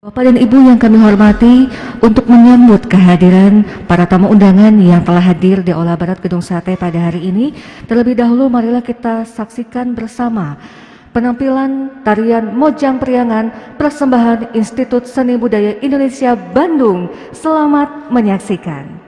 Bapak dan Ibu yang kami hormati, untuk menyambut kehadiran para tamu undangan yang telah hadir di Aula Barat Gedung Sate pada hari ini, terlebih dahulu marilah kita saksikan bersama penampilan tarian Mojang Priangan persembahan Institut Seni Budaya Indonesia Bandung. Selamat menyaksikan.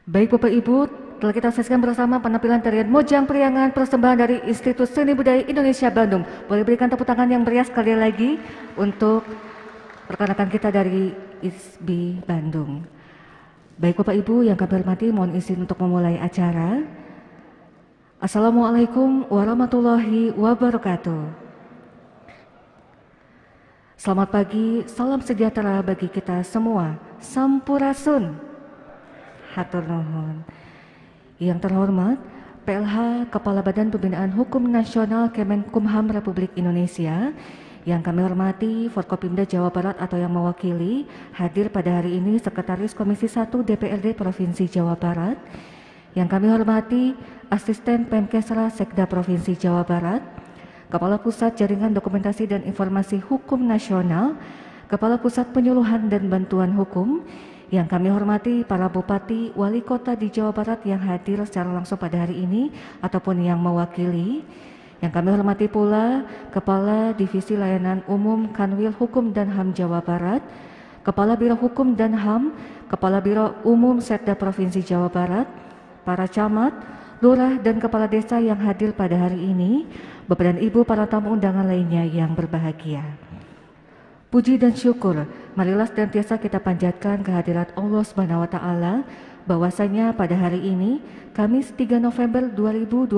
Baik Bapak Ibu, telah kita saksikan bersama penampilan tarian Mojang Priangan persembahan dari Institut Seni Budaya Indonesia Bandung. Boleh berikan tepuk tangan yang meriah sekali lagi untuk rekan-rekan kita dari ISB Bandung. Baik Bapak Ibu yang kami hormati, mohon izin untuk memulai acara. Assalamualaikum warahmatullahi wabarakatuh. Selamat pagi, salam sejahtera bagi kita semua. Sampurasun. Hatur nuhun. Yang terhormat PLH Kepala Badan Pembinaan Hukum Nasional Kemenkumham Republik Indonesia, yang kami hormati Forkopimda Jawa Barat atau yang mewakili, hadir pada hari ini Sekretaris Komisi 1 DPRD Provinsi Jawa Barat, yang kami hormati Asisten Pemkesra Sekda Provinsi Jawa Barat, Kepala Pusat Jaringan Dokumentasi dan Informasi Hukum Nasional, Kepala Pusat Penyuluhan dan Bantuan Hukum, yang kami hormati para bupati, wali kota di Jawa Barat yang hadir secara langsung pada hari ini ataupun yang mewakili. Yang kami hormati pula Kepala Divisi Layanan Umum Kanwil Hukum dan HAM Jawa Barat, Kepala Biro Hukum dan HAM, Kepala Biro Umum Setda Provinsi Jawa Barat, para camat, lurah dan kepala desa yang hadir pada hari ini, Bapak dan Ibu para tamu undangan lainnya yang berbahagia. Puji dan syukur, marilah senantiasa kita panjatkan kehadirat Allah Subhanahu wa taala, bahwasanya pada hari ini, Kamis 3 November 2022,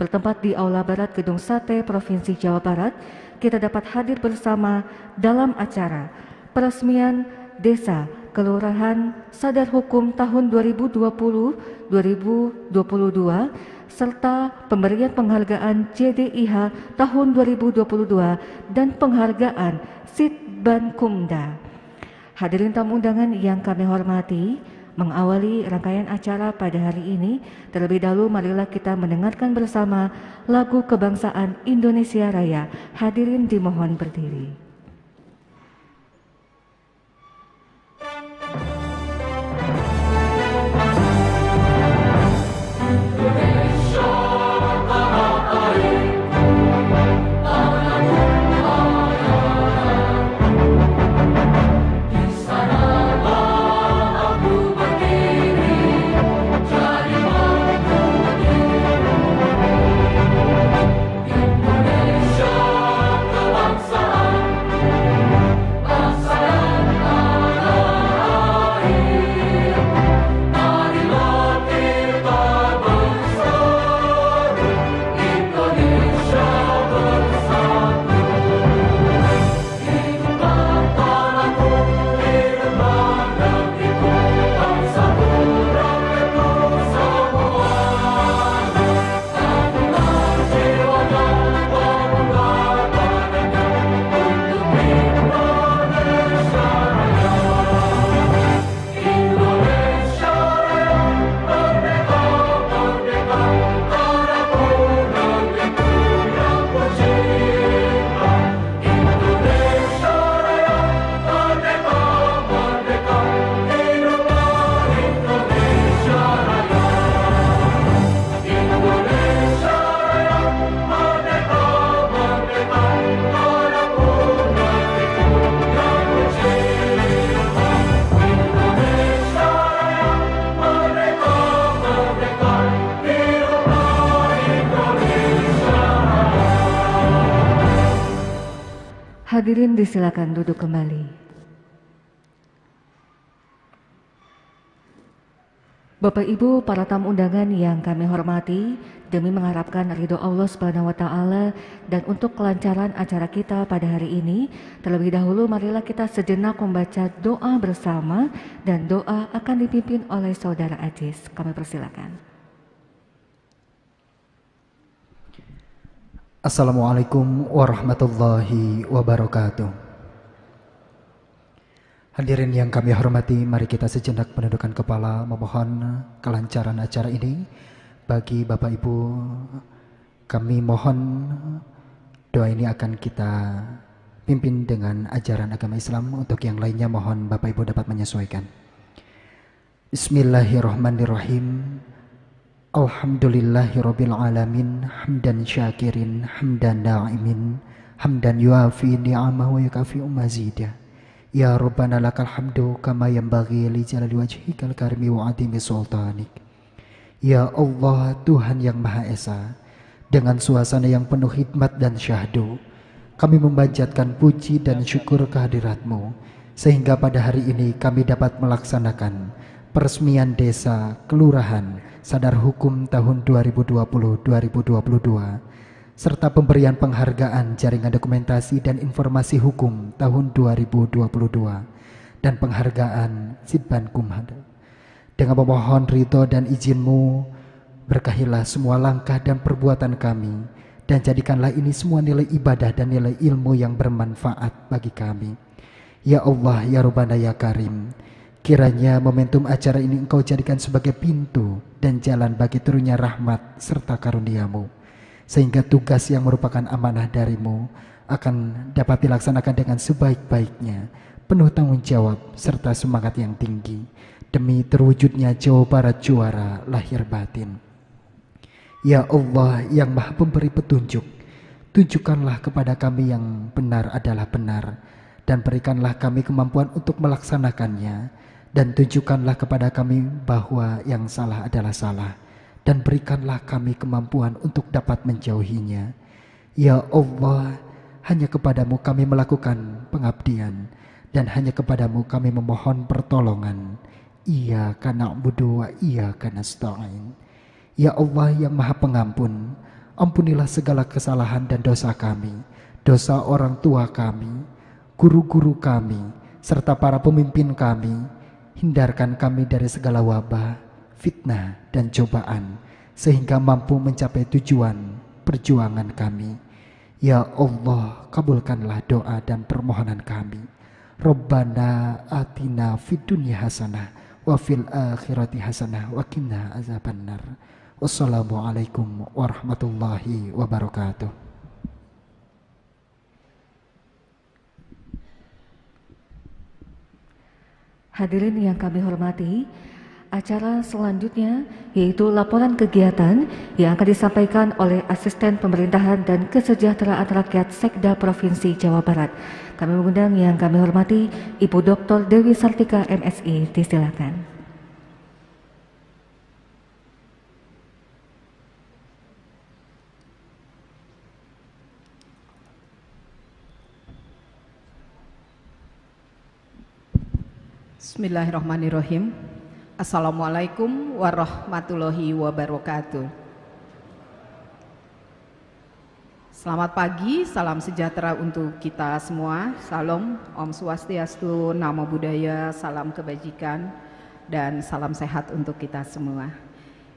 bertempat di Aula Barat Gedung Sate Provinsi Jawa Barat, kita dapat hadir bersama dalam acara peresmian Desa Kelurahan Sadar Hukum tahun 2020-2022 serta pemberian penghargaan JDIH tahun 2022 dan penghargaan Sitbankumda. Hadirin tamu undangan yang kami hormati, mengawali rangkaian acara pada hari ini, terlebih dahulu marilah kita mendengarkan bersama lagu kebangsaan Indonesia Raya. Hadirin dimohon berdiri. Hadirin disilakan duduk kembali. Bapak Ibu para tamu undangan yang kami hormati, demi mengharapkan ridho Allah Subhanahu wa taala dan untuk kelancaran acara kita pada hari ini, terlebih dahulu marilah kita sejenak membaca doa bersama dan doa akan dipimpin oleh Saudara Ajis. Kami persilakan. Assalamualaikum warahmatullahi wabarakatuh. Hadirin yang kami hormati, mari kita sejenak menundukkan kepala memohon kelancaran acara ini. Bagi Bapak Ibu, kami mohon doa ini akan kita pimpin dengan ajaran agama Islam. Untuk yang lainnya mohon Bapak Ibu dapat menyesuaikan. Bismillahirrahmanirrahim. Alhamdulillahirabbil alamin, hamdan syakirin, hamdan na'imin, hamdan yuafi ni'amahu wa yukafi'u mazidah. Ya Rabbana lakal hamdu kama yanbaghi li jalali wajhikal karimi wa adimi sultanik. Ya Allah, Tuhan yang Maha Esa, dengan suasana yang penuh hikmat dan syahdu, kami memanjatkan puji dan syukur kehadirat-Mu, sehingga pada hari ini kami dapat melaksanakan peresmian desa kelurahan Sadar Hukum tahun 2020-2022 serta pemberian penghargaan jaringan dokumentasi dan informasi hukum tahun 2022 dan penghargaan Sidban Kumhad. Dengan memohon ridho dan izin-Mu, berkahilah semua langkah dan perbuatan kami dan jadikanlah ini semua nilai ibadah dan nilai ilmu yang bermanfaat bagi kami. Ya Allah, Ya Rabbana, Ya Karim, kiranya momentum acara ini Engkau jadikan sebagai pintu dan jalan bagi turunnya rahmat serta karunia-Mu, sehingga tugas yang merupakan amanah dari-Mu akan dapat dilaksanakan dengan sebaik-baiknya, penuh tanggung jawab serta semangat yang tinggi, demi terwujudnya Jawa Barat juara lahir batin. Ya Allah yang Maha Pemberi petunjuk, tunjukkanlah kepada kami yang benar adalah benar, dan berikanlah kami kemampuan untuk melaksanakannya, dan tunjukkanlah kepada kami bahwa yang salah adalah salah, dan berikanlah kami kemampuan untuk dapat menjauhinya. Ya Allah, hanya kepadamu kami melakukan pengabdian, dan hanya kepadamu kami memohon pertolongan. Iyyaka na'budu wa iyyaka nasta'in. Ya Allah yang Maha Pengampun, ampunilah segala kesalahan dan dosa kami, dosa orang tua kami, guru-guru kami, serta para pemimpin kami. Hindarkan kami dari segala wabah, fitnah, dan cobaan, sehingga mampu mencapai tujuan perjuangan kami. Ya Allah, kabulkanlah doa dan permohonan kami. Rabbana atina fid dunya hasanah wa fil akhirati hasanah wa qina azabannar. Wassalamualaikum warahmatullahi wabarakatuh. Hadirin yang kami hormati, acara selanjutnya yaitu laporan kegiatan yang akan disampaikan oleh Asisten Pemerintahan dan Kesejahteraan Rakyat Sekda Provinsi Jawa Barat. Kami mengundang yang kami hormati Ibu Dr. Dewi Sartika MSI, disilakan. Bismillahirrahmanirrahim. Assalamualaikum warahmatullahi wabarakatuh. Selamat pagi, salam sejahtera untuk kita semua. Salam, Om Swastiastu, Namo Buddhaya, salam kebajikan, dan salam sehat untuk kita semua.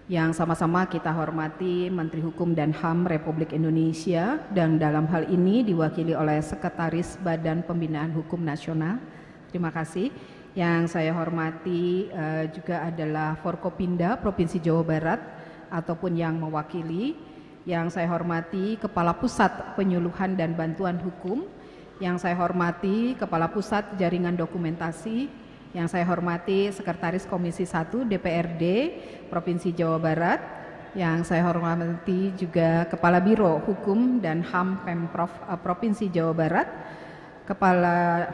Yang sama-sama kita hormati Menteri Hukum dan HAM Republik Indonesia, dan dalam hal ini diwakili oleh Sekretaris Badan Pembinaan Hukum Nasional. Terima kasih. Yang saya hormati juga adalah Forkopimda Provinsi Jawa Barat ataupun yang mewakili. Yang saya hormati Kepala Pusat Penyuluhan dan Bantuan Hukum. Yang saya hormati Kepala Pusat Jaringan Dokumentasi. Yang saya hormati Sekretaris Komisi 1 DPRD Provinsi Jawa Barat. Yang saya hormati juga Kepala Biro Hukum dan HAM Pemprov Provinsi Jawa Barat. Kepala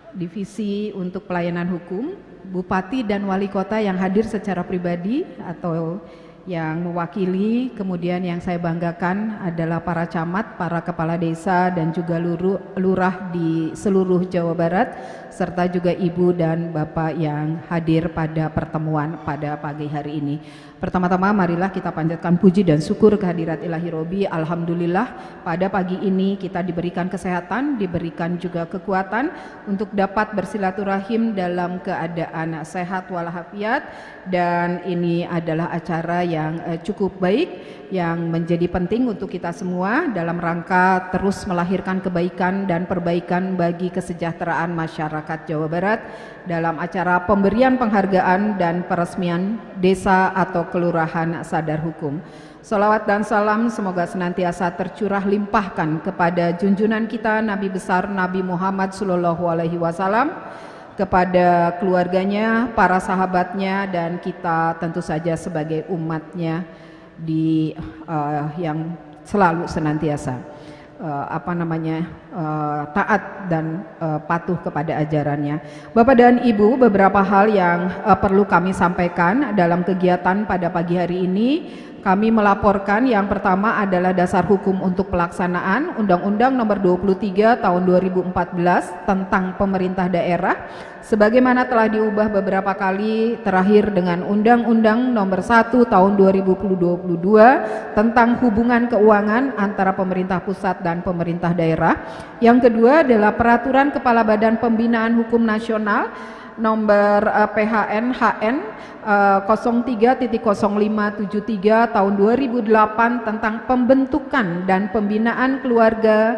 Divisi untuk Pelayanan Hukum, Bupati dan Wali Kota yang hadir secara pribadi atau yang mewakili, kemudian yang saya banggakan adalah para camat, para kepala desa dan juga lurah di seluruh Jawa Barat, serta juga ibu dan bapak yang hadir pada pertemuan pada pagi hari ini. Pertama-tama marilah kita panjatkan puji dan syukur kehadirat Ilahi Robi. Alhamdulillah pada pagi ini kita diberikan kesehatan, diberikan juga kekuatan untuk dapat bersilaturahim dalam keadaan sehat walafiat, dan ini adalah acara yang cukup baik yang menjadi penting untuk kita semua dalam rangka terus melahirkan kebaikan dan perbaikan bagi kesejahteraan masyarakat Jawa Barat dalam acara pemberian penghargaan dan peresmian desa atau kelurahan sadar hukum. Salawat dan salam semoga senantiasa tercurah limpahkan kepada junjungan kita Nabi besar Nabi Muhammad SAW, kepada keluarganya, para sahabatnya, dan kita tentu saja sebagai umatnya yang selalu senantiasa taat dan patuh kepada ajarannya. Bapak dan Ibu, beberapa hal yang perlu kami sampaikan dalam kegiatan pada pagi hari ini. Kami melaporkan yang pertama adalah dasar hukum untuk pelaksanaan Undang-Undang Nomor 23 Tahun 2014 tentang pemerintah daerah, sebagaimana telah diubah beberapa kali, terakhir dengan Undang-Undang Nomor 1 Tahun 2022 tentang hubungan keuangan antara pemerintah pusat dan pemerintah daerah. Yang kedua adalah Peraturan Kepala Badan Pembinaan Hukum Nasional Nomor PHN HN 03.0573 tahun 2008 tentang pembentukan dan pembinaan keluarga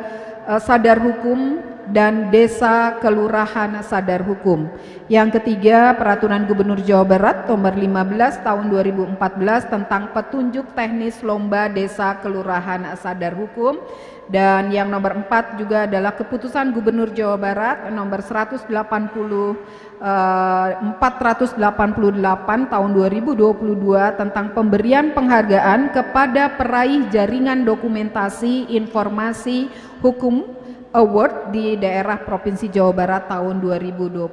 sadar hukum dan desa kelurahan sadar hukum. Yang ketiga, Peraturan Gubernur Jawa Barat Nomor 15 tahun 2014 tentang petunjuk teknis lomba desa kelurahan sadar hukum. Dan yang nomor 4 juga adalah Keputusan Gubernur Jawa Barat Nomor 488 tahun 2022 tentang pemberian penghargaan kepada peraih jaringan dokumentasi informasi hukum Award di daerah Provinsi Jawa Barat tahun 2022.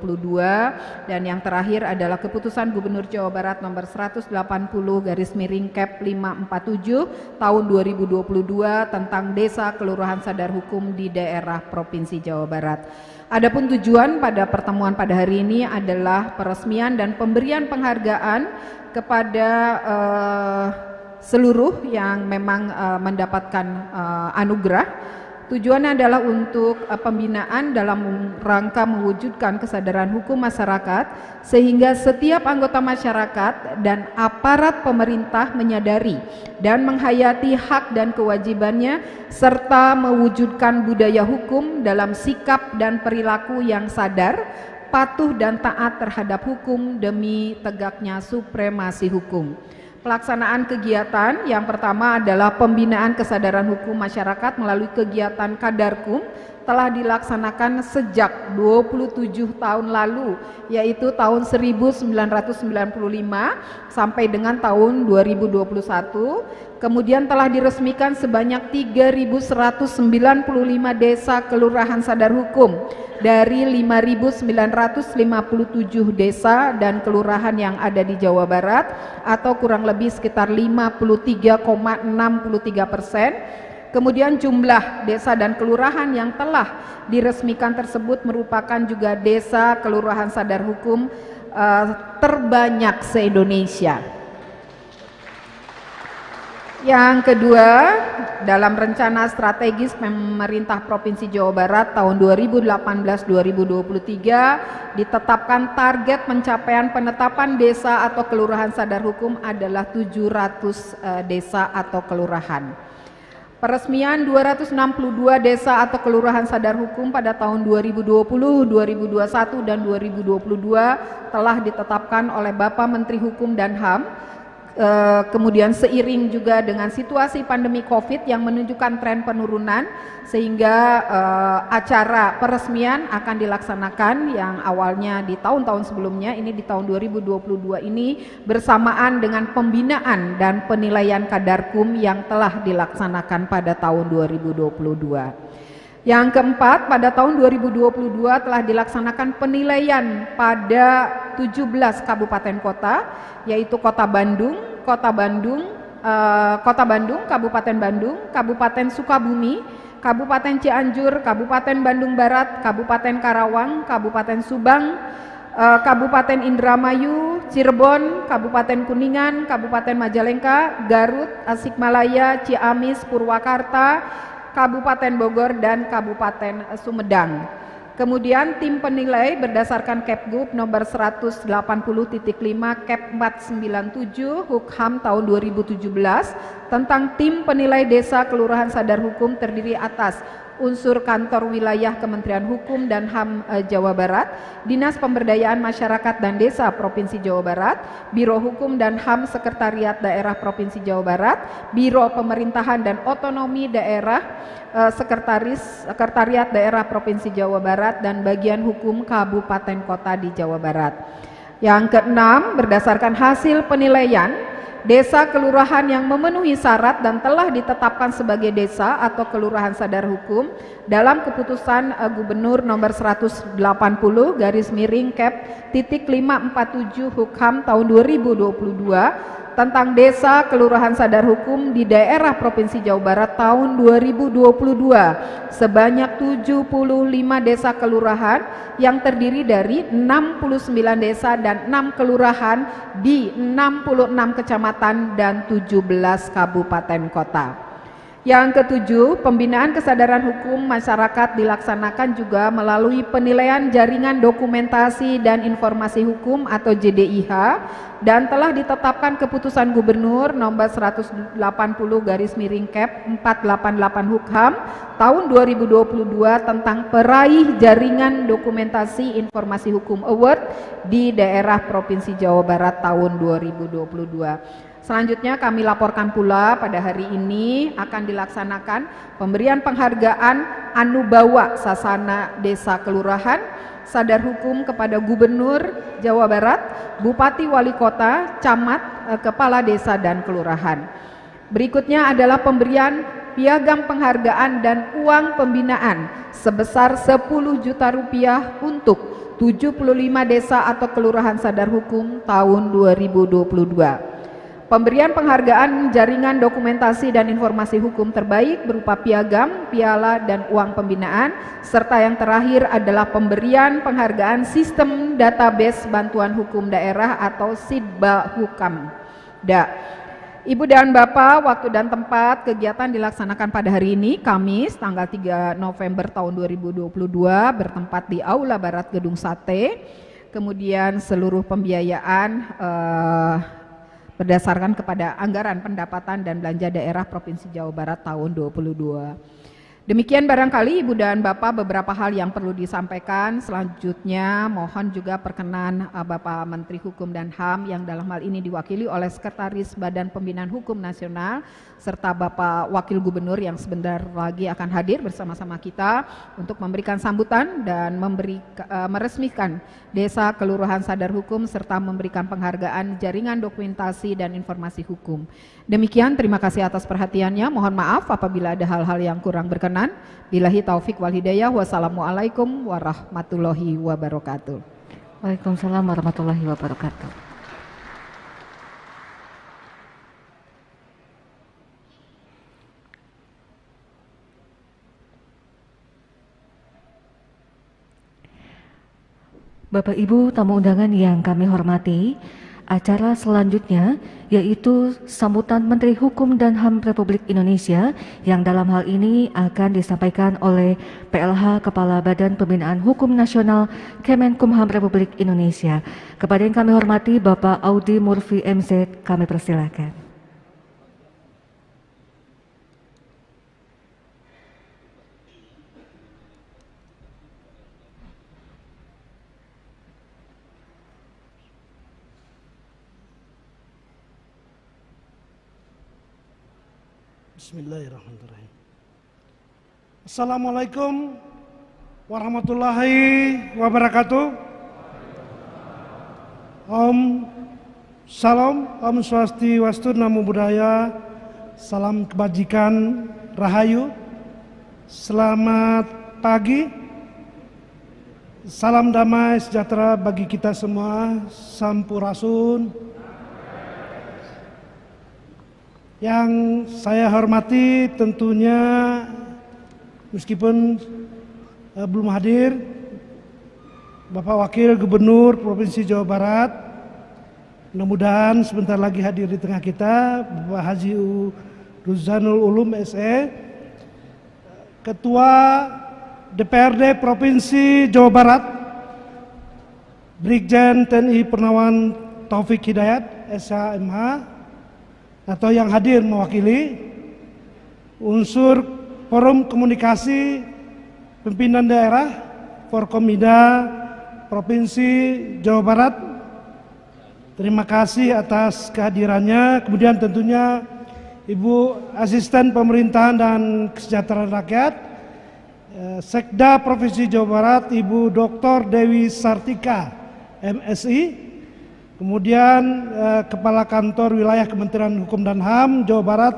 Dan yang terakhir adalah Keputusan Gubernur Jawa Barat Nomor 180/Kep 547 tahun 2022 tentang Desa Kelurahan Sadar Hukum di daerah Provinsi Jawa Barat. Adapun tujuan pada pertemuan pada hari ini adalah peresmian dan pemberian penghargaan kepada seluruh yang memang mendapatkan anugerah Tujuannya adalah untuk pembinaan dalam rangka mewujudkan kesadaran hukum masyarakat sehingga setiap anggota masyarakat dan aparat pemerintah menyadari dan menghayati hak dan kewajibannya serta mewujudkan budaya hukum dalam sikap dan perilaku yang sadar, patuh dan taat terhadap hukum demi tegaknya supremasi hukum. Pelaksanaan kegiatan yang pertama adalah pembinaan kesadaran hukum masyarakat melalui kegiatan Kadarkum telah dilaksanakan sejak 27 tahun lalu, yaitu tahun 1995 sampai dengan tahun 2021. Kemudian telah diresmikan sebanyak 3.195 desa kelurahan sadar hukum dari 5.957 desa dan kelurahan yang ada di Jawa Barat atau kurang lebih sekitar 53,63%. Kemudian jumlah desa dan kelurahan yang telah diresmikan tersebut merupakan juga desa kelurahan sadar hukum terbanyak se-Indonesia. Yang kedua, dalam rencana strategis pemerintah Provinsi Jawa Barat tahun 2018-2023 ditetapkan target pencapaian penetapan desa atau kelurahan sadar hukum adalah 700 desa atau kelurahan. Peresmian 262 desa atau kelurahan sadar hukum pada tahun 2020, 2021, dan 2022 telah ditetapkan oleh Bapak Menteri Hukum dan HAM. Kemudian seiring juga dengan situasi pandemi COVID yang menunjukkan tren penurunan, sehingga acara peresmian akan dilaksanakan yang awalnya di tahun-tahun sebelumnya, ini di tahun 2022 ini bersamaan dengan pembinaan dan penilaian Kadarkum yang telah dilaksanakan pada tahun 2022. Yang keempat, pada tahun 2022 telah dilaksanakan penilaian pada 17 kabupaten kota, yaitu Kota Bandung, Kabupaten Bandung, Kabupaten Sukabumi, Kabupaten Cianjur, Kabupaten Bandung Barat, Kabupaten Karawang, Kabupaten Subang, Kabupaten Indramayu, Cirebon, Kabupaten Kuningan, Kabupaten Majalengka, Garut, Tasikmalaya, Ciamis, Purwakarta, Kabupaten Bogor, dan Kabupaten Sumedang. Kemudian tim penilai berdasarkan Kepgub nomor 180.5 Kep 497 Hukham tahun 2017 tentang tim penilai desa kelurahan sadar hukum terdiri atas unsur kantor wilayah Kementerian Hukum dan HAM Jawa Barat, Dinas Pemberdayaan Masyarakat dan Desa Provinsi Jawa Barat, Biro Hukum dan HAM Sekretariat Daerah Provinsi Jawa Barat, Biro Pemerintahan dan Otonomi Daerah Sekretariat Daerah Provinsi Jawa Barat, dan Bagian Hukum Kabupaten Kota di Jawa Barat. Yang keenam, berdasarkan hasil penilaian, desa kelurahan yang memenuhi syarat dan telah ditetapkan sebagai desa atau kelurahan sadar hukum dalam keputusan Gubernur nomor 180 Kep titik 547 Hukham tahun 2022 tentang desa kelurahan sadar hukum di daerah Provinsi Jawa Barat tahun 2022 sebanyak 75 desa kelurahan yang terdiri dari 69 desa dan 6 kelurahan di 66 kecamatan dan 17 kabupaten kota. Yang ketujuh, pembinaan kesadaran hukum masyarakat dilaksanakan juga melalui penilaian jaringan dokumentasi dan informasi hukum atau JDIH, dan telah ditetapkan keputusan Gubernur nomor 180 Kep 488 Hukham tahun 2022 tentang peraih jaringan dokumentasi informasi hukum award di daerah Provinsi Jawa Barat tahun 2022. Selanjutnya kami laporkan pula pada hari ini akan dilaksanakan pemberian penghargaan Anubawa Sasana Desa Kelurahan Sadar Hukum kepada Gubernur Jawa Barat, Bupati Wali Kota, Camat, Kepala Desa dan Kelurahan. Berikutnya adalah pemberian piagam penghargaan dan uang pembinaan sebesar 10 juta rupiah untuk 75 desa atau kelurahan sadar hukum tahun 2022. Pemberian penghargaan jaringan dokumentasi dan informasi hukum terbaik berupa piagam, piala, dan uang pembinaan, serta yang terakhir adalah pemberian penghargaan sistem database bantuan hukum daerah atau SIDBA Hukamda. Ibu dan Bapak, waktu dan tempat kegiatan dilaksanakan pada hari ini, Kamis, tanggal 3 November tahun 2022, bertempat di Aula Barat Gedung Sate. Kemudian seluruh pembiayaan berdasarkan kepada anggaran pendapatan dan belanja daerah Provinsi Jawa Barat tahun 2022. Demikian barangkali Ibu dan Bapak beberapa hal yang perlu disampaikan. Selanjutnya mohon juga perkenan Bapak Menteri Hukum dan HAM yang dalam hal ini diwakili oleh Sekretaris Badan Pembinaan Hukum Nasional serta Bapak Wakil Gubernur yang sebentar lagi akan hadir bersama-sama kita untuk memberikan sambutan dan meresmikan Desa Kelurahan Sadar Hukum serta memberikan penghargaan jaringan dokumentasi dan informasi hukum. Demikian, terima kasih atas perhatiannya. Mohon maaf apabila ada hal-hal yang kurang berkenan. Billahi taufik wal hidayah. Wassalamualaikum warahmatullahi wabarakatuh. Waalaikumsalam warahmatullahi wabarakatuh. Bapak Ibu tamu undangan yang kami hormati, acara selanjutnya yaitu sambutan Menteri Hukum dan HAM Republik Indonesia yang dalam hal ini akan disampaikan oleh PLH Kepala Badan Pembinaan Hukum Nasional Kemenkumham Republik Indonesia. Kepada yang kami hormati Bapak Audi Murfi MZ, kami persilakan. Bismillahirrahmanirrahim. Assalamualaikum warahmatullahi wabarakatuh. Om Salam, Om Swastiastu, Namo Buddhaya, salam kebajikan, rahayu, selamat pagi, salam damai sejahtera bagi kita semua, Sampurasun. Yang saya hormati tentunya meskipun belum hadir Bapak Wakil Gubernur Provinsi Jawa Barat, mudah-mudahan sebentar lagi hadir di tengah kita, Bapak Haji Ruzanul Ulum SE, Ketua DPRD Provinsi Jawa Barat, Brigjen TNI Purnawan Taufik Hidayat SHMH, atau yang hadir mewakili unsur Forum Komunikasi Pimpinan Daerah Forkomida Provinsi Jawa Barat, terima kasih atas kehadirannya. Kemudian tentunya Ibu Asisten Pemerintahan dan Kesejahteraan Rakyat Sekda Provinsi Jawa Barat, Ibu Dr. Dewi Sartika MSI. Kemudian Kepala Kantor Wilayah Kementerian Hukum dan HAM Jawa Barat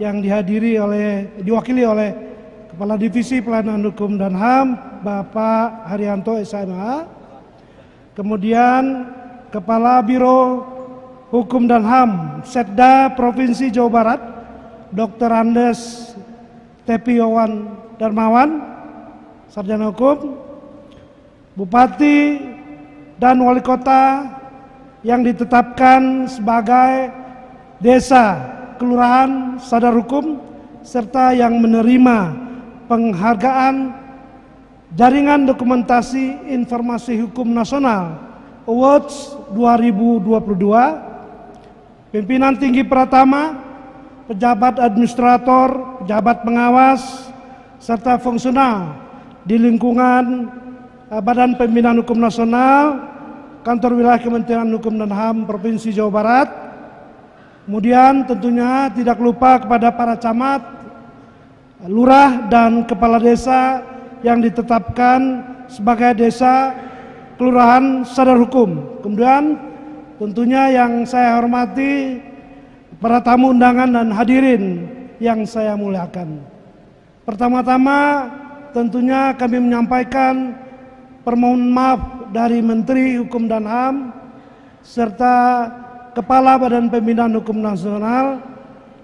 yang diwakili oleh Kepala Divisi Pelayanan Hukum dan HAM Bapak Haryanto SMA. Kemudian Kepala Biro Hukum dan HAM Setda Provinsi Jawa Barat Dr. Andes Tepiawan Darmawan, Sarjana Hukum. Bupati dan Wali Kota yang ditetapkan sebagai desa kelurahan sadar hukum serta yang menerima penghargaan Jaringan Dokumentasi Informasi Hukum Nasional Awards 2022, pimpinan tinggi Pratama, pejabat administrator, pejabat pengawas serta fungsional di lingkungan Badan Pembinaan Hukum Nasional Kantor Wilayah Kementerian Hukum dan HAM Provinsi Jawa Barat. Kemudian tentunya tidak lupa kepada para camat, lurah dan kepala desa yang ditetapkan sebagai desa kelurahan sadar hukum. Kemudian tentunya yang saya hormati para tamu undangan dan hadirin yang saya muliakan. Pertama-tama tentunya kami menyampaikan permohonan maaf dari Menteri Hukum dan HAM serta Kepala Badan Pembinaan Hukum Nasional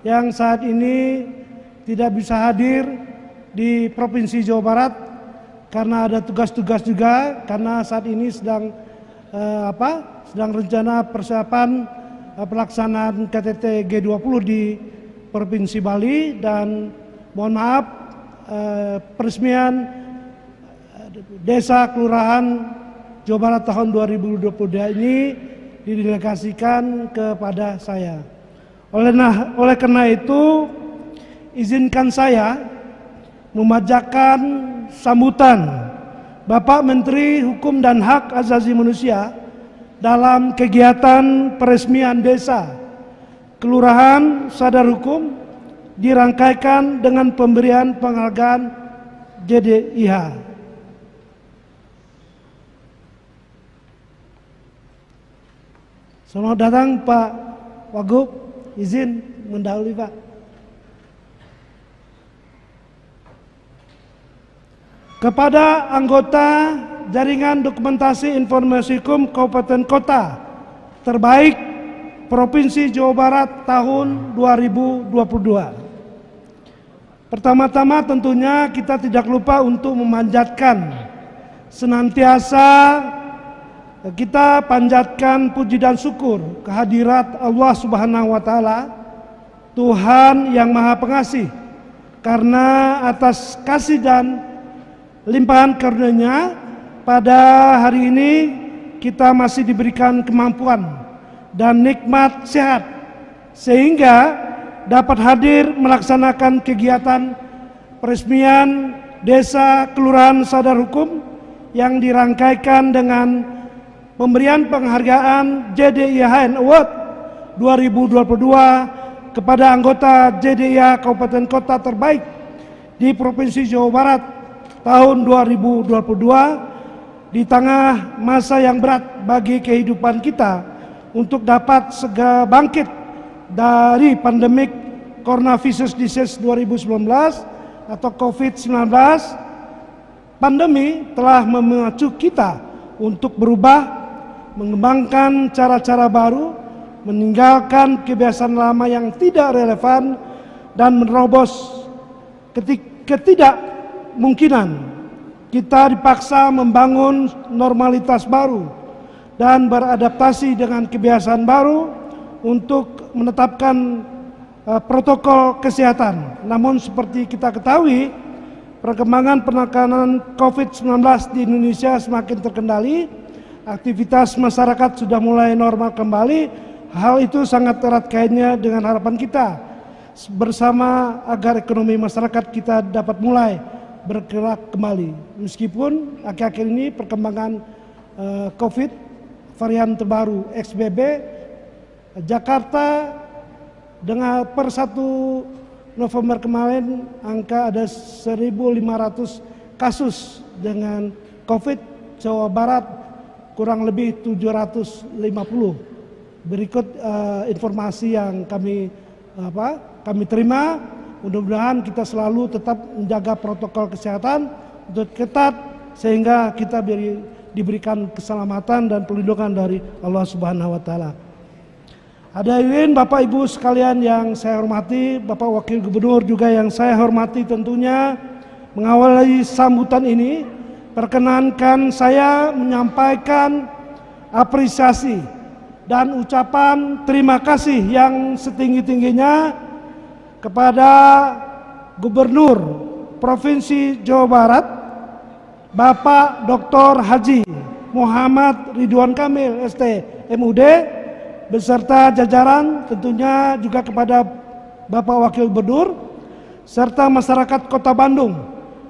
yang saat ini tidak bisa hadir di Provinsi Jawa Barat karena ada tugas-tugas juga, karena saat ini sedang rencana persiapan pelaksanaan KTT G20 di Provinsi Bali, dan mohon maaf peresmian Desa Kelurahan Jawa Barat tahun 2022 ini didelegasikan kepada saya. Oleh karena itu, izinkan saya memanjatkan sambutan Bapak Menteri Hukum dan Hak Asasi Manusia dalam kegiatan peresmian Desa Kelurahan Sadar Hukum dirangkaikan dengan pemberian penghargaan JDIH. Selamat datang Pak Wagub, izin mendahului Pak. Kepada anggota Jaringan Dokumentasi Informasi Hukum Kabupaten Kota terbaik Provinsi Jawa Barat tahun 2022. Pertama-tama tentunya kita tidak lupa untuk memanjatkan, senantiasa kita panjatkan puji dan syukur kehadirat Allah Subhanahu wa Ta'ala, Tuhan yang Maha Pengasih, karena atas kasih dan limpahan karunia-Nya pada hari ini kita masih diberikan kemampuan dan nikmat sehat sehingga dapat hadir melaksanakan kegiatan peresmian Desa Kelurahan Sadar Hukum yang dirangkaikan dengan pemberian penghargaan JDIH Award 2022 kepada anggota JDIH Kabupaten Kota terbaik di Provinsi Jawa Barat tahun 2022 di tengah masa yang berat bagi kehidupan kita untuk dapat segera bangkit dari pandemik Coronavirus Disease 2019 atau COVID-19. Pandemi telah memacu kita untuk berubah, mengembangkan cara-cara baru, meninggalkan kebiasaan lama yang tidak relevan, dan menerobos ketidakmungkinan. Kita dipaksa membangun normalitas baru dan beradaptasi dengan kebiasaan baru untuk menetapkan protokol kesehatan. Namun seperti kita ketahui, perkembangan penanganan COVID-19 di Indonesia semakin terkendali. Aktivitas masyarakat sudah mulai normal kembali. Hal itu sangat erat kaitannya dengan harapan kita bersama agar ekonomi masyarakat kita dapat mulai bergerak kembali. Meskipun akhir-akhir ini perkembangan COVID varian terbaru XBB, Jakarta dengan per 1 November kemarin angka ada 1.500 kasus dengan COVID. Jawa Barat kurang lebih 750. Berikut informasi yang kami terima. Mudah-mudahan kita selalu tetap menjaga protokol kesehatan untuk ketat sehingga kita diberikan keselamatan dan perlindungan dari Allah Subhanahu wa Ta'ala. Hadirin Bapak Ibu sekalian yang saya hormati, Bapak Wakil Gubernur juga yang saya hormati, tentunya mengawali sambutan ini perkenankan saya menyampaikan apresiasi dan ucapan terima kasih yang setinggi-tingginya kepada Gubernur Provinsi Jawa Barat Bapak Dr. Haji Muhammad Ridwan Kamil ST MUD beserta jajaran, tentunya juga kepada Bapak Wakil Gubernur serta masyarakat Kota Bandung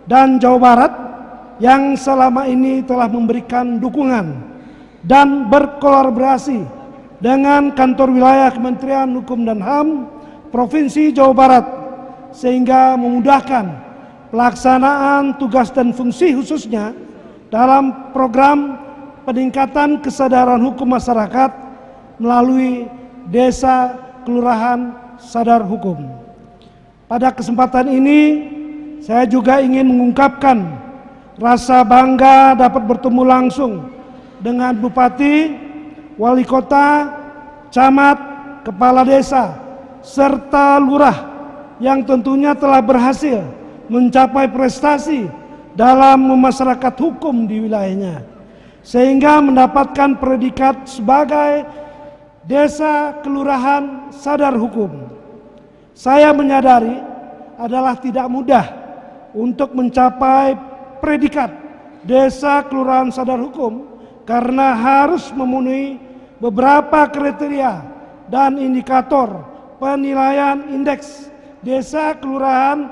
dan Jawa Barat yang selama ini telah memberikan dukungan dan berkolaborasi dengan kantor wilayah Kementerian Hukum dan HAM Provinsi Jawa Barat sehingga memudahkan pelaksanaan tugas dan fungsi khususnya dalam program peningkatan kesadaran hukum masyarakat melalui Desa Kelurahan Sadar Hukum. Pada kesempatan ini saya juga ingin mengungkapkan rasa bangga dapat bertemu langsung dengan Bupati, Wali Kota, Camat, Kepala Desa, serta Lurah yang tentunya telah berhasil mencapai prestasi dalam memasyarakat hukum di wilayahnya, sehingga mendapatkan predikat sebagai desa kelurahan sadar hukum. Saya menyadari adalah tidak mudah untuk mencapai predikat desa kelurahan sadar hukum karena harus memenuhi beberapa kriteria dan indikator penilaian indeks desa kelurahan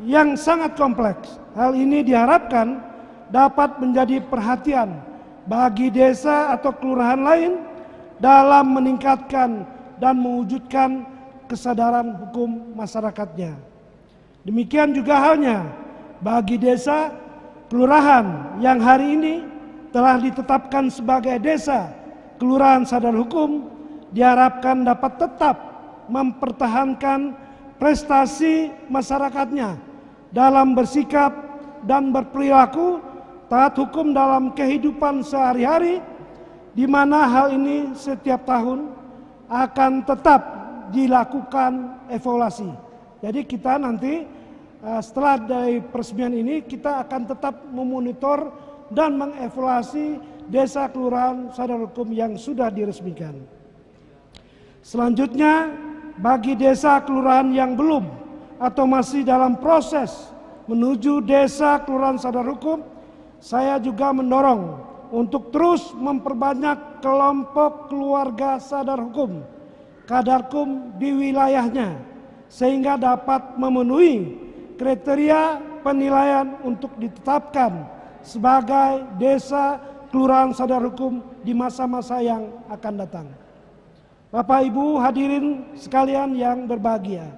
yang sangat kompleks. Hal ini diharapkan dapat menjadi perhatian bagi desa atau kelurahan lain dalam meningkatkan dan mewujudkan kesadaran hukum masyarakatnya. Demikian juga halnya bagi desa kelurahan yang hari ini telah ditetapkan sebagai desa kelurahan sadar hukum, diharapkan dapat tetap mempertahankan prestasi masyarakatnya dalam bersikap dan berperilaku taat hukum dalam kehidupan sehari-hari, di mana hal ini setiap tahun akan tetap dilakukan evaluasi. Jadi kita nanti setelah dari peresmian ini kita akan tetap memonitor dan mengevaluasi desa kelurahan sadar hukum yang sudah diresmikan. Selanjutnya, bagi desa kelurahan yang belum atau masih dalam proses menuju desa kelurahan sadar hukum, saya juga mendorong untuk terus memperbanyak kelompok keluarga sadar hukum, kadarkum di wilayahnya, sehingga dapat memenuhi kriteria penilaian untuk ditetapkan sebagai desa kelurahan sadar hukum di masa-masa yang akan datang. Bapak Ibu hadirin sekalian yang berbahagia,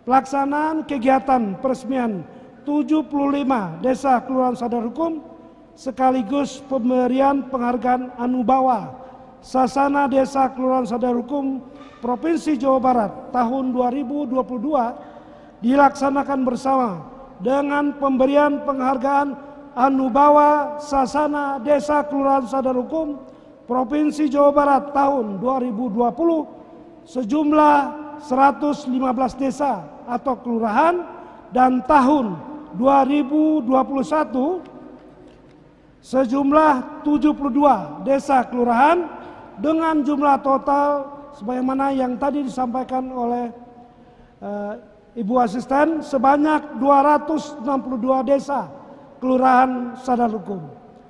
pelaksanaan kegiatan peresmian 75 desa kelurahan sadar hukum sekaligus pemberian penghargaan Anubawa Sasana Desa Kelurahan Sadar Hukum Provinsi Jawa Barat tahun 2022 dilaksanakan bersama dengan pemberian penghargaan Anubawa Sasana Desa Kelurahan Sadar Hukum Provinsi Jawa Barat tahun 2020 sejumlah 115 desa atau kelurahan, dan tahun 2021 sejumlah 72 desa kelurahan dengan jumlah total sebagaimana yang tadi disampaikan oleh Ibu Asisten sebanyak 262 desa kelurahan sadar hukum.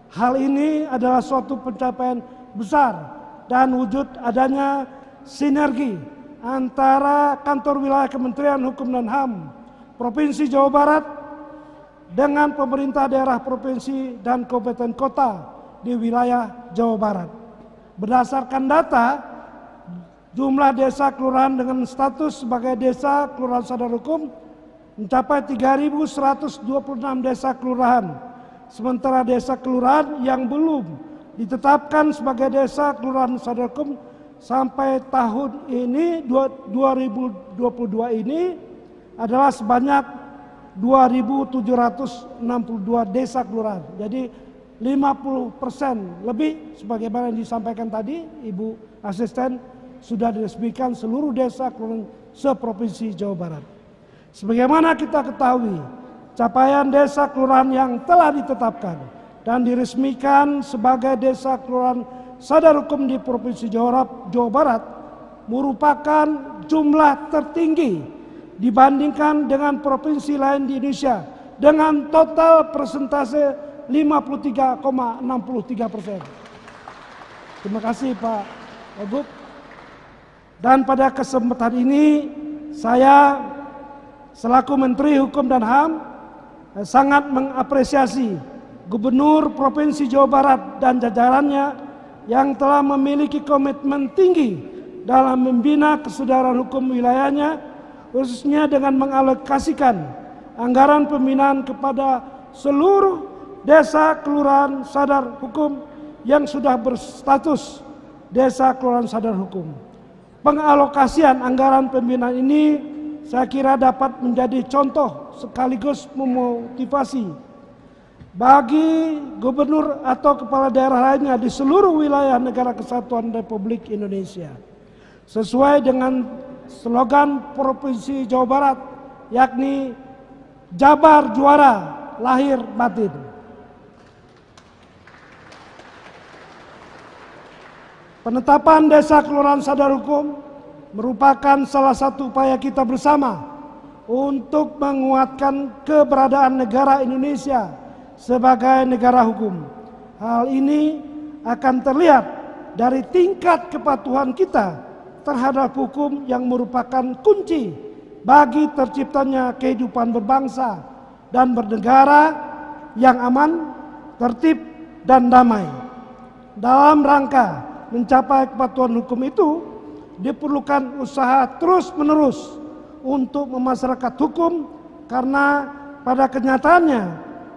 Hal ini adalah suatu pencapaian besar dan wujud adanya sinergi antara kantor wilayah Kementerian Hukum dan HAM Provinsi Jawa Barat dengan pemerintah daerah provinsi dan kabupaten kota di wilayah Jawa Barat. Berdasarkan data, jumlah desa kelurahan dengan status sebagai desa kelurahan sadar hukum mencapai 3.126 desa kelurahan. Sementara desa kelurahan yang belum ditetapkan sebagai desa kelurahan sadar hukum sampai tahun ini 2022 ini adalah sebanyak 2.762 desa kelurahan. Jadi 50% lebih sebagaimana yang disampaikan tadi Ibu Asisten sudah diresmikan seluruh desa kelurahan seprovinsi Jawa Barat. Sebagaimana kita ketahui, capaian desa kelurahan yang telah ditetapkan dan diresmikan sebagai desa kelurahan sadar hukum di Provinsi Jawa Barat merupakan jumlah tertinggi dibandingkan dengan provinsi lain di Indonesia dengan total persentase 53,63%. Terima kasih Pak Wagub. Dan pada kesempatan ini saya selaku Menteri Hukum dan HAM sangat mengapresiasi Gubernur Provinsi Jawa Barat dan jajarannya yang telah memiliki komitmen tinggi dalam membina kesudaran hukum wilayahnya, khususnya dengan mengalokasikan anggaran pembinaan kepada seluruh desa kelurahan sadar hukum yang sudah berstatus desa kelurahan sadar hukum. Pengalokasian anggaran pembinaan ini saya kira dapat menjadi contoh sekaligus memotivasi bagi gubernur atau kepala daerah lainnya di seluruh wilayah Negara Kesatuan Republik Indonesia. Sesuai dengan slogan Provinsi Jawa Barat, yakni Jabar Juara Lahir Batin. Penetapan Desa Kelurahan Sadar Hukum merupakan salah satu upaya kita bersama untuk menguatkan keberadaan negara Indonesia sebagai negara hukum. Hal ini akan terlihat dari tingkat kepatuhan kita terhadap hukum yang merupakan kunci bagi terciptanya kehidupan berbangsa dan bernegara yang aman, tertib, dan damai. Dalam rangka mencapai kepatuhan hukum itu diperlukan usaha terus-menerus untuk memasyarakat hukum, karena pada kenyataannya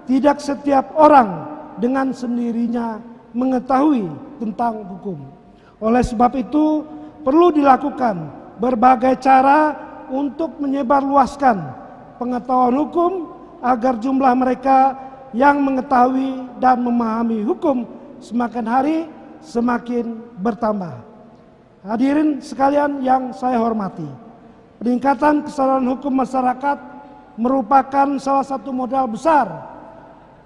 tidak setiap orang dengan sendirinya mengetahui tentang hukum. Oleh sebab itu perlu dilakukan berbagai cara untuk menyebarluaskan pengetahuan hukum agar jumlah mereka yang mengetahui dan memahami hukum semakin hari semakin bertambah. Hadirin sekalian yang saya hormati, peningkatan kesadaran hukum masyarakat merupakan salah satu modal besar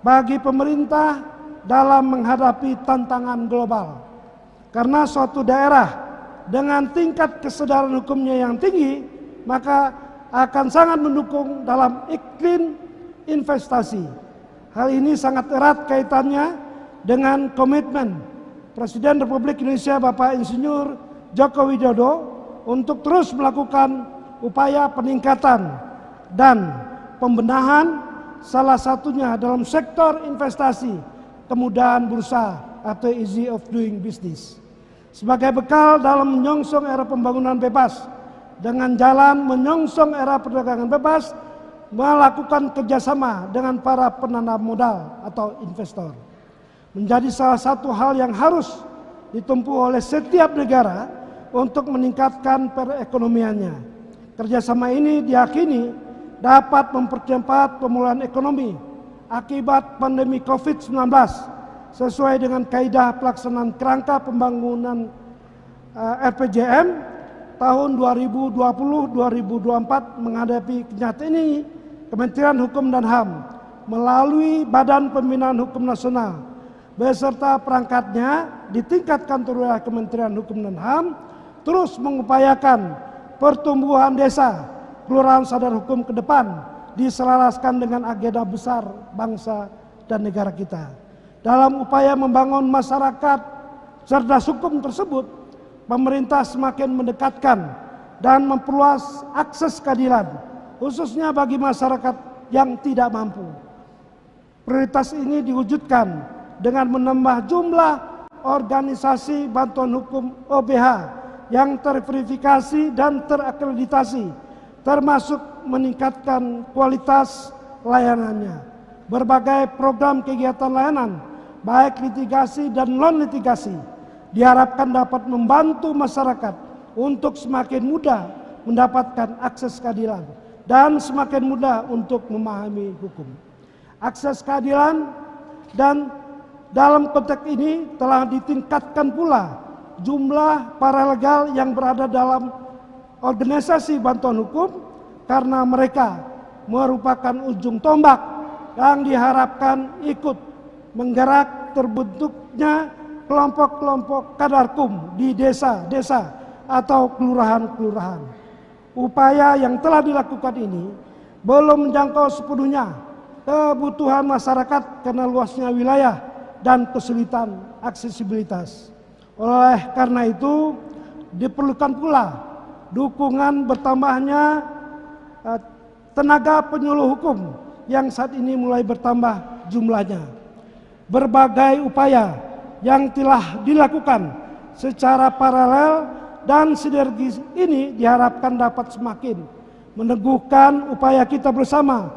bagi pemerintah dalam menghadapi tantangan global. Karena suatu daerah dengan tingkat kesadaran hukumnya yang tinggi, maka akan sangat mendukung dalam iklim investasi. Hal ini sangat erat kaitannya dengan komitmen Presiden Republik Indonesia Bapak Insinyur Joko Widodo untuk terus melakukan upaya peningkatan dan pembenahan, salah satunya dalam sektor investasi, kemudahan bursa atau easy of doing business. Sebagai bekal dalam menyongsong era pembangunan bebas, dengan jalan menyongsong era perdagangan bebas, melakukan kerjasama dengan para penanam modal atau investor menjadi salah satu hal yang harus ditempuh oleh setiap negara untuk meningkatkan perekonomiannya. Kerjasama ini diyakini dapat mempercepat pemulihan ekonomi akibat pandemi COVID-19 sesuai dengan kaidah pelaksanaan kerangka pembangunan RPJM tahun 2020-2024. Menghadapi kenyataan ini, Kementerian Hukum dan HAM melalui Badan Pembinaan Hukum Nasional beserta perangkatnya di tingkat kantor wilayah Kementerian Hukum dan HAM terus mengupayakan pertumbuhan desa kelurahan sadar hukum ke depan diselaraskan dengan agenda besar bangsa dan negara kita. Dalam upaya membangun masyarakat cerdas hukum tersebut, pemerintah semakin mendekatkan dan memperluas akses keadilan, khususnya bagi masyarakat yang tidak mampu. Prioritas ini diwujudkan dengan menambah jumlah organisasi bantuan hukum OBH yang terverifikasi dan terakreditasi, termasuk meningkatkan kualitas layanannya. Berbagai program kegiatan layanan, baik litigasi dan non-litigasi, diharapkan dapat membantu masyarakat untuk semakin mudah mendapatkan akses keadilan dan semakin mudah untuk memahami hukum. Akses keadilan dan dalam konteks ini telah ditingkatkan pula jumlah paralegal yang berada dalam organisasi bantuan hukum, karena mereka merupakan ujung tombak yang diharapkan ikut menggerak terbentuknya kelompok-kelompok kadarkum di desa-desa atau kelurahan-kelurahan. Upaya yang telah dilakukan ini belum menjangkau sepenuhnya kebutuhan masyarakat karena luasnya wilayah dan kesulitan aksesibilitas. Oleh karena itu diperlukan pula dukungan bertambahnya tenaga penyuluh hukum yang saat ini mulai bertambah jumlahnya. Berbagai upaya yang telah dilakukan secara paralel dan sinergis ini diharapkan dapat semakin meneguhkan upaya kita bersama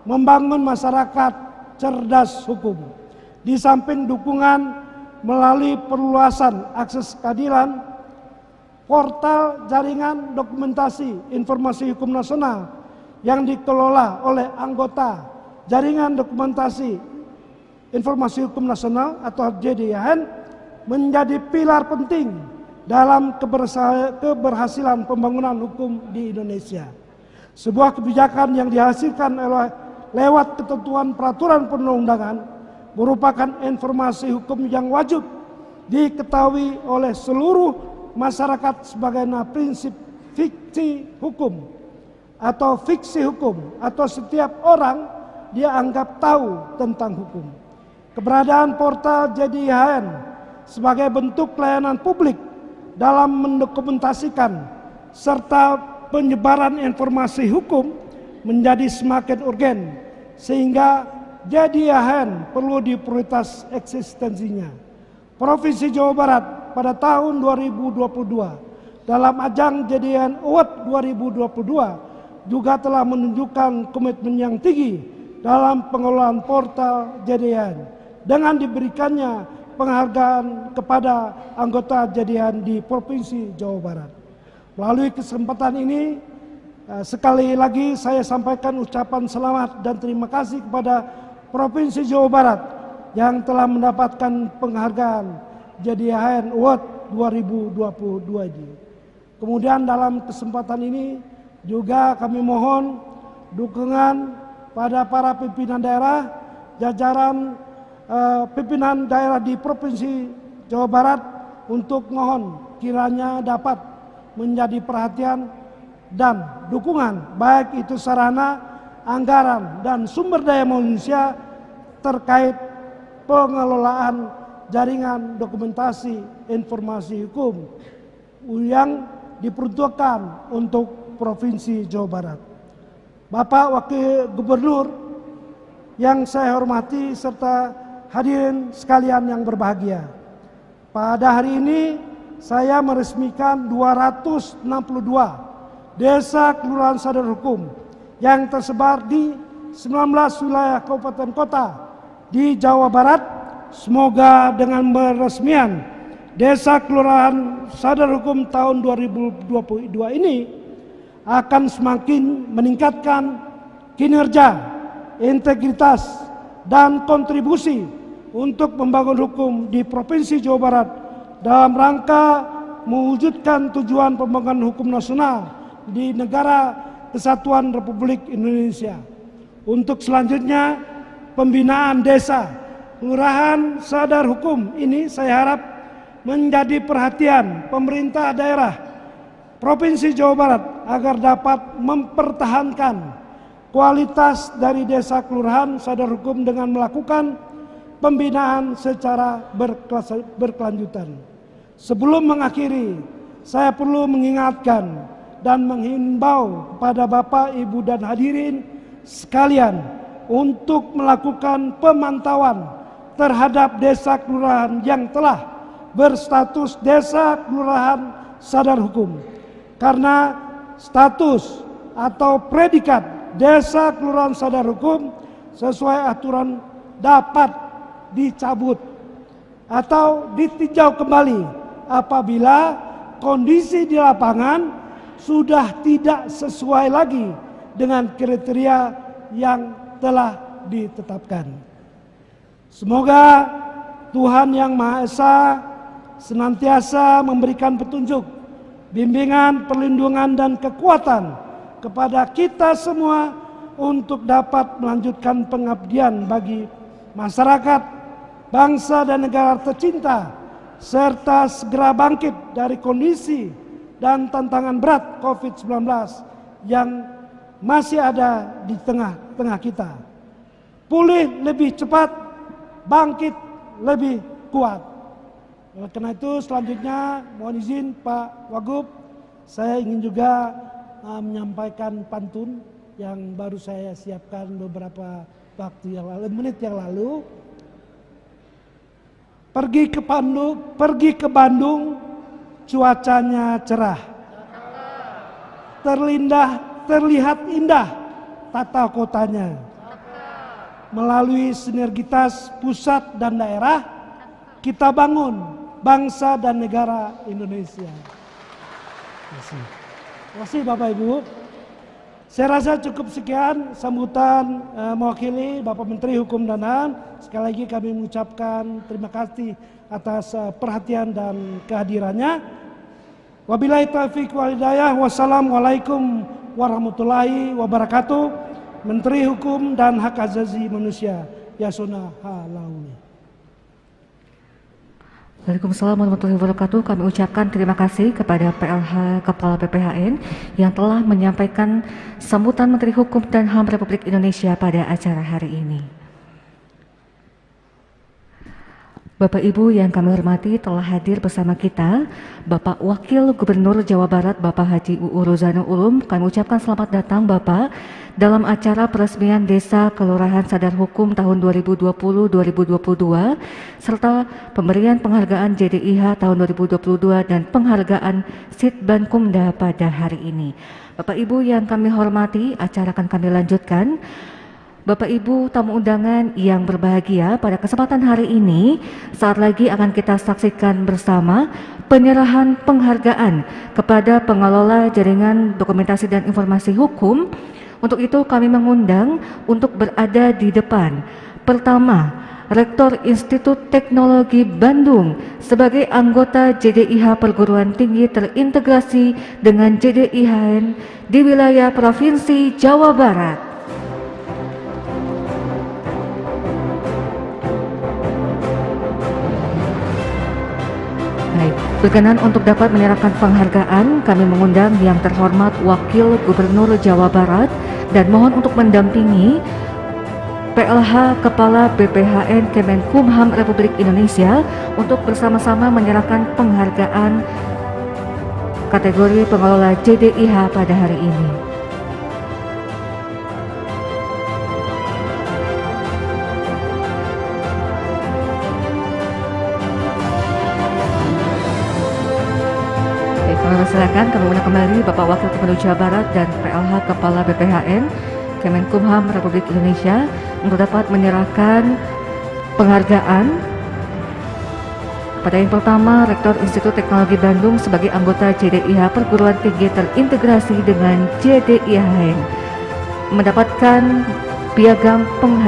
membangun masyarakat cerdas hukum. Di samping dukungan melalui perluasan akses keadilan, portal jaringan dokumentasi informasi hukum nasional yang dikelola oleh anggota jaringan dokumentasi informasi hukum nasional atau JDIN menjadi pilar penting dalam keberhasilan pembangunan hukum di Indonesia. Sebuah kebijakan yang dihasilkan lewat ketentuan peraturan perundang-undangan merupakan informasi hukum yang wajib diketahui oleh seluruh masyarakat sebagaimana prinsip fiksi hukum atau fiksi hukum, atau setiap orang dia anggap tahu tentang hukum. Keberadaan portal JDIHN sebagai bentuk pelayanan publik dalam mendokumentasikan serta penyebaran informasi hukum menjadi semakin urgen, sehingga JDIHN perlu diprioritas eksistensinya. Provinsi Jawa Barat pada tahun 2022 dalam ajang JDIHN Award 2022 juga telah menunjukkan komitmen yang tinggi dalam pengelolaan portal JDIHN dengan diberikannya penghargaan kepada anggota JDIHN di Provinsi Jawa Barat. Melalui kesempatan ini, sekali lagi saya sampaikan ucapan selamat dan terima kasih kepada Provinsi Jawa Barat yang telah mendapatkan penghargaan JDIHN Award 2022 ini. Kemudian dalam kesempatan ini juga kami mohon dukungan pada para pimpinan daerah, jajaran pimpinan daerah di Provinsi Jawa Barat untuk mohon kiranya dapat menjadi perhatian dan dukungan baik itu sarana, anggaran dan sumber daya manusia terkait pengelolaan jaringan dokumentasi informasi hukum yang diperuntukkan untuk Provinsi Jawa Barat. Bapak Wakil Gubernur yang saya hormati serta hadirin sekalian yang berbahagia. Pada hari ini saya meresmikan 262 desa kelurahan sadar hukum yang tersebar di 19 wilayah kabupaten kota di Jawa Barat. Semoga dengan peresmian desa kelurahan sadar hukum tahun 2022 ini akan semakin meningkatkan kinerja, integritas, dan kontribusi untuk membangun hukum di Provinsi Jawa Barat dalam rangka mewujudkan tujuan pembangunan hukum nasional di Negara Kesatuan Republik Indonesia. Untuk selanjutnya, pembinaan desa kelurahan sadar hukum ini saya harap menjadi perhatian pemerintah daerah Provinsi Jawa Barat agar dapat mempertahankan kualitas dari desa kelurahan sadar hukum dengan melakukan pembinaan secara berkelanjutan. Sebelum mengakhiri, saya perlu mengingatkan dan menghimbau kepada Bapak, Ibu, dan hadirin sekalian untuk melakukan pemantauan terhadap desa kelurahan yang telah berstatus desa kelurahan sadar hukum. Karena status atau predikat desa kelurahan sadar hukum sesuai aturan dapat dicabut atau ditinjau kembali apabila kondisi di lapangan sudah tidak sesuai lagi dengan kriteria yang telah ditetapkan. Semoga Tuhan Yang Maha Esa senantiasa memberikan petunjuk, bimbingan, perlindungan, dan kekuatan kepada kita semua untuk dapat melanjutkan pengabdian bagi masyarakat, bangsa, dan negara tercinta, serta segera bangkit dari kondisi dan tantangan berat COVID-19 yang masih ada di tengah-tengah kita. Pulih lebih cepat, bangkit lebih kuat. Oleh karena itu selanjutnya mohon izin Pak Wagub, saya ingin juga menyampaikan pantun yang baru saya siapkan beberapa waktu yang lalu, menit yang lalu. Pergi ke Bandung, cuacanya cerah. Terlihat indah tata kotanya. Melalui sinergitas pusat dan daerah, kita bangun bangsa dan negara Indonesia. Terima kasih Bapak Ibu. Saya rasa cukup sekian sambutan mewakili Bapak Menteri Hukum dan HAM. Sekali lagi kami mengucapkan terima kasih atas perhatian dan kehadirannya. Wabillahi taufiq wal hidayah. Wassalamualaikum warahmatullahi wabarakatuh. Menteri Hukum dan Hak Asasi Manusia Yasona Halauli. Waalaikumsalam warahmatullahi wabarakatuh. Kami ucapkan terima kasih kepada PLH Kepala BPHN yang telah menyampaikan sambutan Menteri Hukum dan HAM Republik Indonesia pada acara hari ini. Bapak Ibu yang kami hormati, telah hadir bersama kita Bapak Wakil Gubernur Jawa Barat Bapak Haji UU Ruzanul Ulum. Kami ucapkan selamat datang Bapak dalam acara peresmian Desa Kelurahan Sadar Hukum tahun 2020-2022 serta pemberian penghargaan JDIH tahun 2022 dan penghargaan Sitbankumda pada hari ini. Bapak Ibu yang kami hormati, acara akan kami lanjutkan. Bapak Ibu tamu undangan yang berbahagia, pada kesempatan hari ini saat lagi akan kita saksikan bersama penyerahan penghargaan kepada pengelola jaringan dokumentasi dan informasi hukum. Untuk itu kami mengundang untuk berada di depan. Pertama, Rektor Institut Teknologi Bandung sebagai anggota JDIH Perguruan Tinggi terintegrasi dengan JDIHN di wilayah Provinsi Jawa Barat. Berkenan untuk dapat menyerahkan penghargaan, kami mengundang yang terhormat Wakil Gubernur Jawa Barat dan mohon untuk mendampingi PLH Kepala BPHN Kemenkumham Republik Indonesia untuk bersama-sama menyerahkan penghargaan kategori pengelola JDIH pada hari ini. Silakan kami undang kembali Bapak Wakil Gubernur Jawa Barat dan PLH Kepala BPHN Kemenkumham Republik Indonesia untuk dapat menyerahkan penghargaan pada yang pertama Rektor Institut Teknologi Bandung sebagai anggota JDIH Perguruan Tinggi terintegrasi dengan JDIHN mendapatkan piagam penghargaan